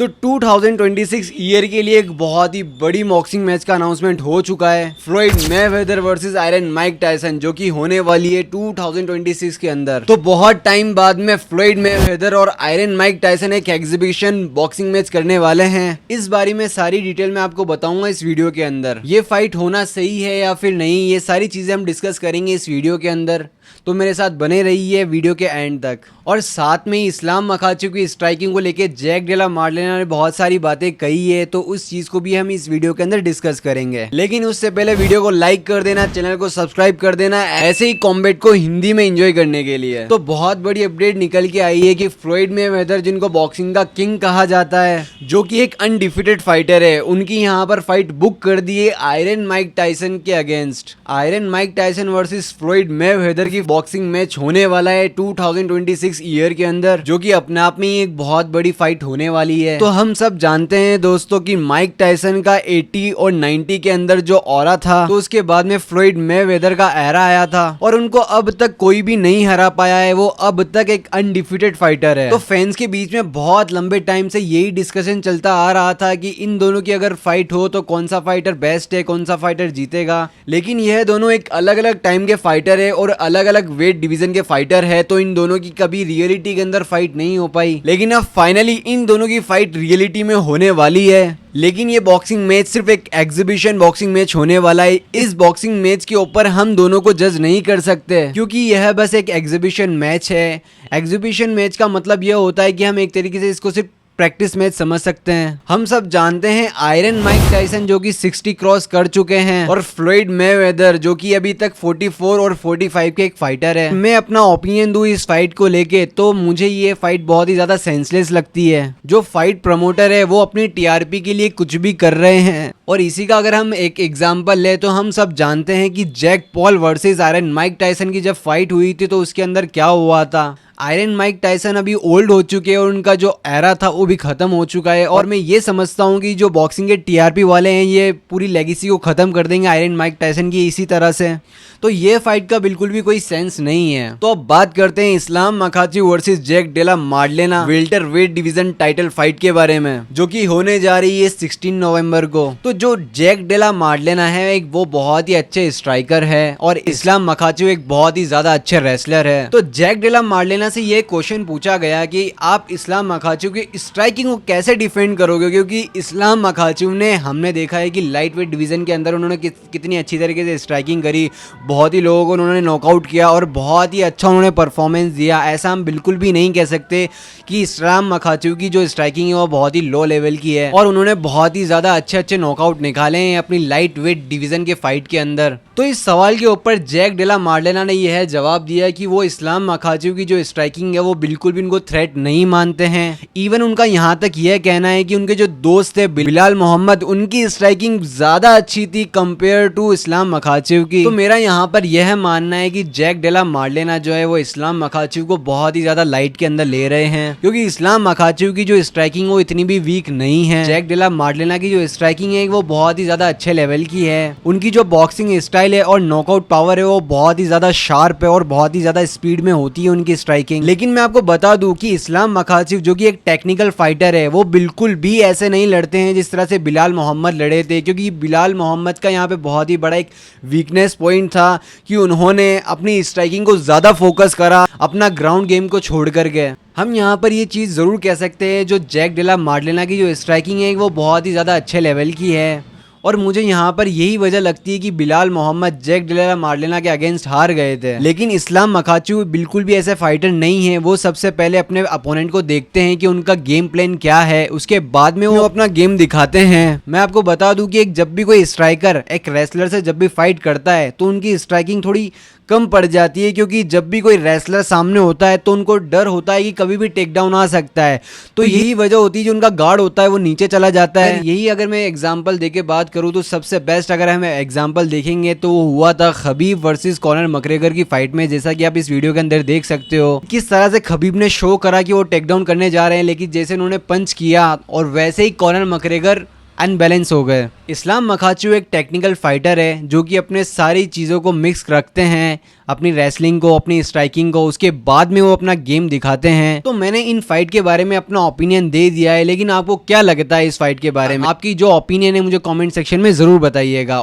तो 2026 ईयर के लिए एक बहुत ही बड़ी बॉक्सिंग मैच का अनाउंसमेंट हो चुका है। Floyd Mayweather versus Iron Mike Tyson, जो कि होने वाली है 2026 के अंदर। तो बहुत टाइम बाद में फ्लोइड मेवेदर और आयरन माइक टायसन एक एग्जीबिशन बॉक्सिंग मैच करने वाले हैं। इस बारे में सारी डिटेल मैं आपको बताऊंगा इस वीडियो के अंदर। ये फाइट होना सही है या फिर नहीं, ये सारी चीजें हम डिस्कस करेंगे इस वीडियो के अंदर। तो मेरे साथ बने रहिए वीडियो के एंड तक। और साथ में ही इस्लाम मखाचू की स्ट्राइकिंग को लेके जैक डेला मार्लेना ने बहुत सारी बातें कही है, तो उस चीज को भी हम इस वीडियो के अंदर डिस्कस करेंगे। लेकिन उससे पहले वीडियो को लाइक कर देना, चैनल को सब्सक्राइब कर देना, ऐसे ही कॉम्बैट को हिंदी में एंजॉय करने के लिए। तो बहुत बड़ी अपडेट निकल के आई है कि फ्लोइड मेवेदर, जिनको बॉक्सिंग का किंग कहा जाता है, जो कि एक अनडिफिटेड फाइटर है, उनकी यहाँ पर फाइट बुक कर दी है आयरन माइक टायसन के against. Iron Mike Tyson versus Floyd Mayweather की बॉक्सिंग मैच होने वाला है 2026 ईयर के अंदर, जो कि अपने आप में ही एक बहुत बड़ी फाइट होने वाली है। तो हम सब जानते हैं दोस्तों कि माइक टायसन का 80 और 90 के अंदर जो ऑरा था, तो उसके बाद में फ्लोइड मेवेदर का एरा आया था और उनको अब तक कोई भी नहीं हरा पाया है। वो अब तक एक अनडिफिटेड फाइटर है। तो फैंस के बीच में बहुत लंबे टाइम से यही डिस्कशन चलता आ रहा था कि इन दोनों की अगर फाइट हो तो कौन सा फाइटर बेस्ट है, कौन सा फाइटर जीतेगा। लेकिन यह दोनों एक अलग अलग टाइम के फाइटर है और अलग अलग वेट डिवीजन के फाइटर है, तो इन दोनों की कभी रियलिटी के अंदर फाइट नहीं हो पाई। लेकिन अब फाइनली इन दोनों की फाइट रियलिटी में होने वाली है। लेकिन ये बॉक्सिंग मैच सिर्फ एक एग्जीबिशन बॉक्सिंग मैच होने वाला है। इस बॉक्सिंग मैच के ऊपर हम दोनों को जज नहीं कर सकते, क्योंकि यह बस एक एग्जीबिशन मैच है। एग्जीबिशन मैच का मतलब यह होता है कि हम एक तरीके से इसको सिर्फ प्रैक्टिस मैच समझ सकते हैं। हम सब जानते हैं आयरन माइक टायसन जो कि 60 क्रॉस कर चुके हैं, और फ्लोइड मेवेदर जो कि अभी तक 44 और 45 के एक फाइटर है। मैं अपना ओपिनियन दूं इस फाइट को लेके, तो मुझे ये फाइट बहुत ही ज्यादा सेंसलेस लगती है। जो फाइट प्रमोटर है वो अपनी टीआरपी के लिए कुछ भी कर रहे हैं। और इसी का अगर हम एक एग्जांपल ले तो हम सब जानते हैं कि Jake Paul versus Iron Mike Tyson की जब फाइट हुई थी तो उसके अंदर क्या हुआ था। आयरन माइक टायसन अभी ओल्ड हो चुके हैं और उनका जो एरा था वो भी खत्म हो चुका है। और मैं ये समझता हूँ कि जो बॉक्सिंग के टीआरपी वाले हैं ये पूरी लेगेसी को खत्म कर देंगे आयरन माइक टायसन की इसी तरह से। तो ये फाइट का बिल्कुल भी कोई सेंस नहीं है। तो अब बात करते हैं Islam Makhachev versus Jack Della Maddalena welterweight division title fight के बारे में, जो कि होने जा रही है 16 नवंबर को। तो जो जैक डेला मार्लेना है एक वो बहुत ही अच्छे स्ट्राइकर है और इस्लाम मखाचू एक बहुत ही ज्यादा अच्छे रेसलर है। तो जैक डेला मार्लेना से ये क्वेश्चन पूछा गया कि आप इस्लाम मखाचू की स्ट्राइकिंग को कैसे डिफेंड करोगे, क्योंकि इस्लाम मखाचू ने हमने देखा है कि लाइट वेट डिवीजन के अंदर उन्होंने कितनी अच्छी तरीके से स्ट्राइकिंग करी, बहुत ही लोगों को उन्होंने नॉकआउट किया और बहुत ही अच्छा उन्होंने परफॉर्मेंस दिया। ऐसा हम बिल्कुल भी नहीं कह सकते कि इस्लाम मखाचू की जो स्ट्राइकिंग है वो बहुत ही लो लेवल की है, और उन्होंने बहुत ही ज्यादा अच्छे अच्छे नॉकआउट निकाले हैं अपनी लाइट वेट डिवीजन के फाइट के अंदर। तो इस सवाल के ऊपर जैक डेला मार्लेना ने यह जवाब दिया कि वो इस्लाम मखाचू की जो स्ट्राइकिंग है वो बिल्कुल भी उनको थ्रेट नहीं मानते हैं। इवन उनका यहाँ तक यह कहना है कि उनके जो दोस्त थे बिलाल मोहम्मद, उनकी स्ट्राइकिंग ज्यादा अच्छी थी कंपेयर टू इस्लाम मखाचू की। तो मेरा यहाँ पर यह मानना है कि जैक डेला मार्लेना जो है वो इस्लाम मखाचू को बहुत ही ज्यादा लाइट के अंदर ले रहे हैं, क्योंकि इस्लाम मखाचू की जो स्ट्राइकिंग वो इतनी भी वीक नहीं है। जैक डेला मार्लेना की जो स्ट्राइकिंग है वो बहुत ही ज्यादा अच्छे लेवल की है। उनकी जो बॉक्सिंग स्टाइल है और नॉकआउट पावर है वो बहुत ही ज्यादा शार्प है और बहुत ही ज्यादा स्पीड में होती है उनकी स्ट्राइकिंग। लेकिन मैं आपको बता दूं कि इस्लाम मखाचू जो कि एक टेक्निकल फाइटर है वो बिल्कुल भी ऐसे नहीं लड़ते हैं जिस तरह से बिलाल मोहम्मद लड़े थे, क्योंकि बिलाल मोहम्मद का यहाँ पे बहुत ही बड़ा एक वीकनेस पॉइंट था कि उन्होंने अपनी स्ट्राइकिंग को ज्यादा फोकस करा अपना ग्राउंड गेम को छोड़ कर गए। हम यहाँ पर ये चीज जरूर कह सकते हैं जो जैक डेला मार्लेना की जो स्ट्राइकिंग है वो बहुत ही ज्यादा अच्छे लेवल की है। और मुझे यहाँ पर यही वजह लगती है कि Bilal Mohammad Jack Della Marlena के अगेंस्ट हार गए थे। लेकिन इस्लाम मखाचू बिल्कुल भी ऐसे फाइटर नहीं है। वो सबसे पहले अपने अपोनेंट को देखते हैं कि उनका गेम प्लान क्या है, उसके बाद में वो अपना गेम दिखाते हैं। मैं आपको बता दूं कि जब भी कोई स्ट्राइकर एक रेसलर से जब भी फाइट करता है तो उनकी स्ट्राइकिंग थोड़ी कम पड़ जाती है, क्योंकि जब भी कोई रेसलर सामने होता है तो उनको डर होता है कि कभी भी टेक डाउन आ सकता है। तो यही वजह होती है जो उनका गार्ड होता है वो नीचे चला जाता है। यही अगर मैं एग्जांपल देके बात करूं तो सबसे बेस्ट अगर हम एग्जांपल देखेंगे तो वो हुआ था खबीब वर्सेस कॉनर मैकग्रेगर की फाइट में। जैसा कि आप इस वीडियो के अंदर देख सकते हो किस तरह से खबीब ने शो करा कि वो टेक डाउन करने जा रहे हैं, लेकिन जैसे उन्होंने पंच किया और वैसे ही कॉनर मैकग्रेगर अनबैलेंस हो गए। इस्लाम मखाचू एक टेक्निकल फाइटर है जो कि अपने सारी चीज़ों को मिक्स रखते हैं, अपनी रेसलिंग को, अपनी स्ट्राइकिंग को, उसके बाद में वो अपना गेम दिखाते हैं। तो मैंने इन फाइट के बारे में अपना ओपिनियन दे दिया है, लेकिन आपको क्या लगता है इस फाइट के बारे में? आपकी जो ओपिनियन है मुझे कमेंट सेक्शन में ज़रूर बताइएगा।